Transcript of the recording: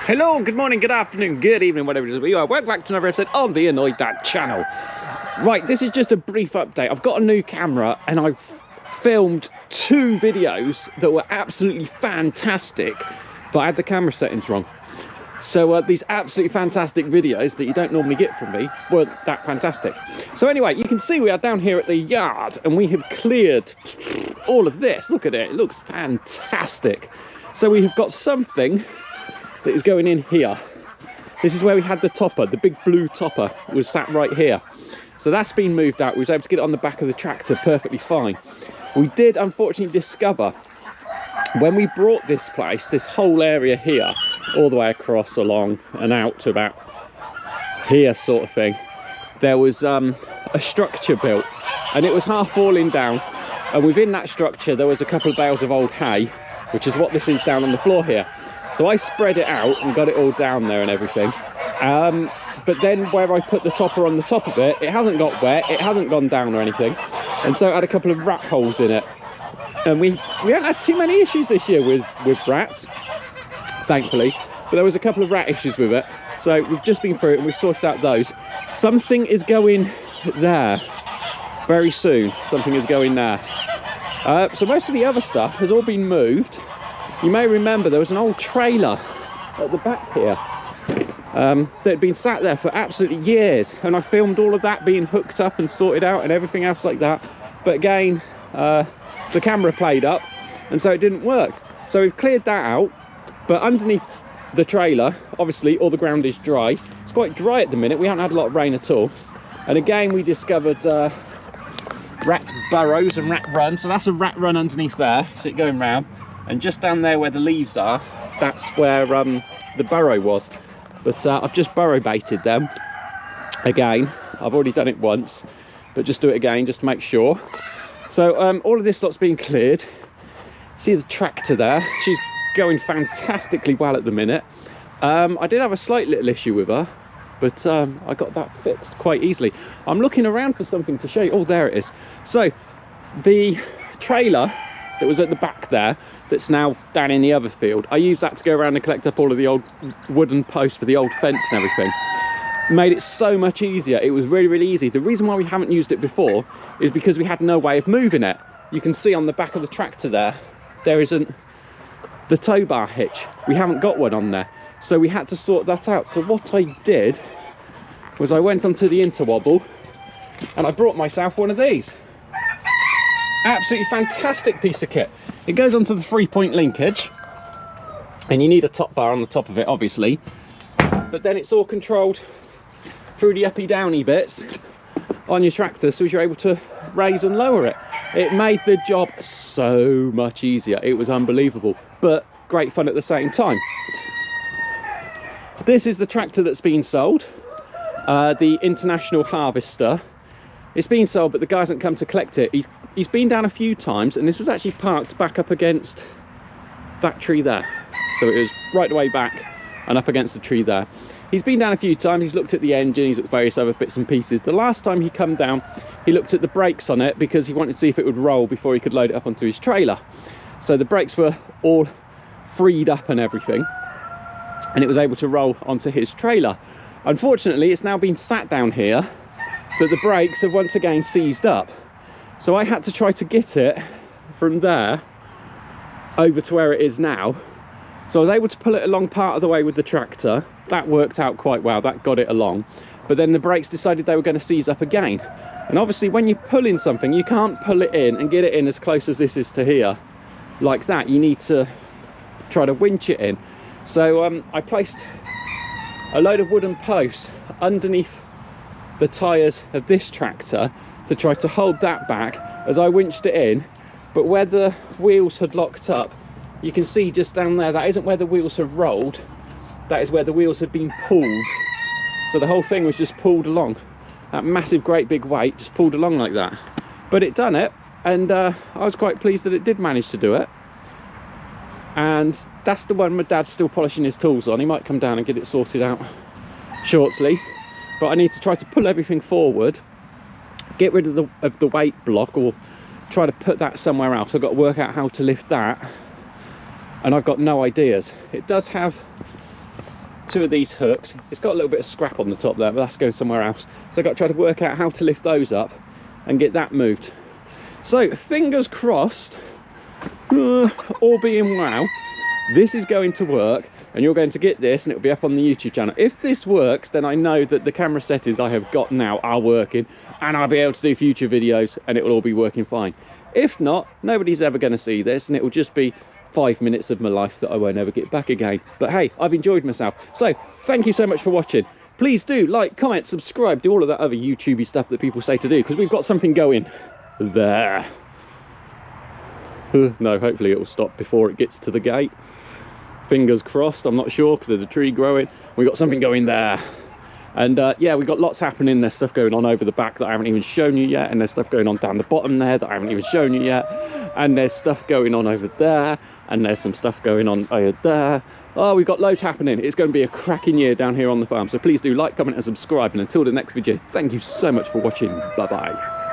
Hello, good morning, good afternoon, good evening, whatever it is you are. Welcome back to another episode on the Annoyed Dad channel. Right, this is just a brief update. I've got a new camera and I've filmed 2 videos that were absolutely fantastic, but I had the camera settings wrong. So these absolutely fantastic videos that you don't normally get from me weren't that fantastic. So anyway, you can see we are down here at the yard and we have cleared all of this. Look at it, it looks fantastic. So we have got something that is going in here. This is where we had the topper, the big blue topper was sat right here. So that's been moved out. We was able to get it on the back of the tractor perfectly fine. We did unfortunately discover when we brought this place, this whole area here, all the way across, along and out to about here sort of thing, there was a structure built and it was half falling down, and within that structure there was a couple of bales of old hay, which is what this is down on the floor here. So I spread it out and got it all down there and everything. But then where I put the topper on the top of it, it hasn't got wet, it hasn't gone down or anything. And so it had a couple of rat holes in it. And we haven't had too many issues this year with rats, thankfully. But there was a couple of rat issues with it. So we've just been through it and we've sorted out those. Something is going there very soon. Something is going there. So most of the other stuff has all been moved. You may remember there was an old trailer at the back here that had been sat there for absolutely years, and I filmed all of that being hooked up and sorted out and everything else like that. But again, the camera played up and so it didn't work. So we've cleared that out, but underneath the trailer, obviously all the ground is dry. It's quite dry at the minute, we haven't had a lot of rain at all. And again we discovered rat burrows and rat runs. So that's a rat run underneath there, so it going round. And just down there where the leaves are, that's where the burrow was. But I've just burrow baited them again. I've already done it once, but just do it again just to make sure. So all of this lot's been cleared. See the tractor there? She's going fantastically well at the minute. I did have a slight little issue with her, but I got that fixed quite easily. I'm looking around for something to show you. Oh, there it is. So the trailer that was at the back there, that's now down in the other field, I used that to go around and collect up all of the old wooden posts for the old fence and everything. Made it so much easier. It was really, really easy. The reason why we haven't used it before is because we had no way of moving it. You can see on the back of the tractor there isn't the tow bar hitch. We haven't got one on there. So we had to sort that out. So what I did was I went onto the interwobble and I brought myself one of these. Absolutely fantastic piece of kit. It goes onto the 3-point linkage and you need a top bar on the top of it, obviously, but then it's all controlled through the uppy downy bits on your tractor, so you're able to raise and lower it. It made the job so much easier. It was unbelievable, but great fun at the same time. This is the tractor that's been sold, the International Harvester. It's been sold, but the guy hasn't come to collect it. He's been down a few times, and this was actually parked back up against that tree there. So it was right the way back and up against the tree there. He's been down a few times, he's looked at the engine, he's looked at various other bits and pieces. The last time he come down, he looked at the brakes on it because he wanted to see if it would roll before he could load it up onto his trailer. So the brakes were all freed up and everything, and it was able to roll onto his trailer. Unfortunately, it's now been sat down here that the brakes have once again seized up. So I had to try to get it from there over to where it is now. So I was able to pull it along part of the way with the tractor. That worked out quite well, that got it along. But then the brakes decided they were going to seize up again. And obviously when you're pulling something, you can't pull it in and get it in as close as this is to here like that. You need to try to winch it in. So I placed a load of wooden posts underneath the tyres of this tractor to try to hold that back as I winched it in. But where the wheels had locked up, you can see just down there, that isn't where the wheels have rolled, that is where the wheels had been pulled. So the whole thing was just pulled along. That massive great big weight just pulled along like that. But it done it, and I was quite pleased that it did manage to do it. And that's the one my dad's still polishing his tools on. He might come down and get it sorted out shortly. But I need to try to pull everything forward, get rid of the weight block, or try to put that somewhere else. I've got to work out how to lift that, and I've got no ideas. It does have two of these hooks. It's got a little bit of scrap on the top there, but that's going somewhere else. So I've got to try to work out how to lift those up and get that moved. So fingers crossed, all being well, this is going to work and you're going to get this and it'll be up on the YouTube channel. If this works, then I know that the camera settings I have got now are working and I'll be able to do future videos and it will all be working fine. If not, nobody's ever going to see this and it will just be 5 minutes of my life that I won't ever get back again. But hey, I've enjoyed myself. So thank you so much for watching. Please do like, comment, subscribe, do all of that other YouTubey stuff that people say to do, because we've got something going there. No, hopefully it will stop before it gets to the gate. Fingers crossed, I'm not sure because there's a tree growing. We've got something going there. And yeah, we've got lots happening. There's stuff going on over the back that I haven't even shown you yet. And there's stuff going on down the bottom there that I haven't even shown you yet. And there's stuff going on over there. And there's some stuff going on over there. Oh, we've got loads happening. It's going to be a cracking year down here on the farm. So please do like, comment and subscribe. And until the next video, thank you so much for watching. Bye-bye.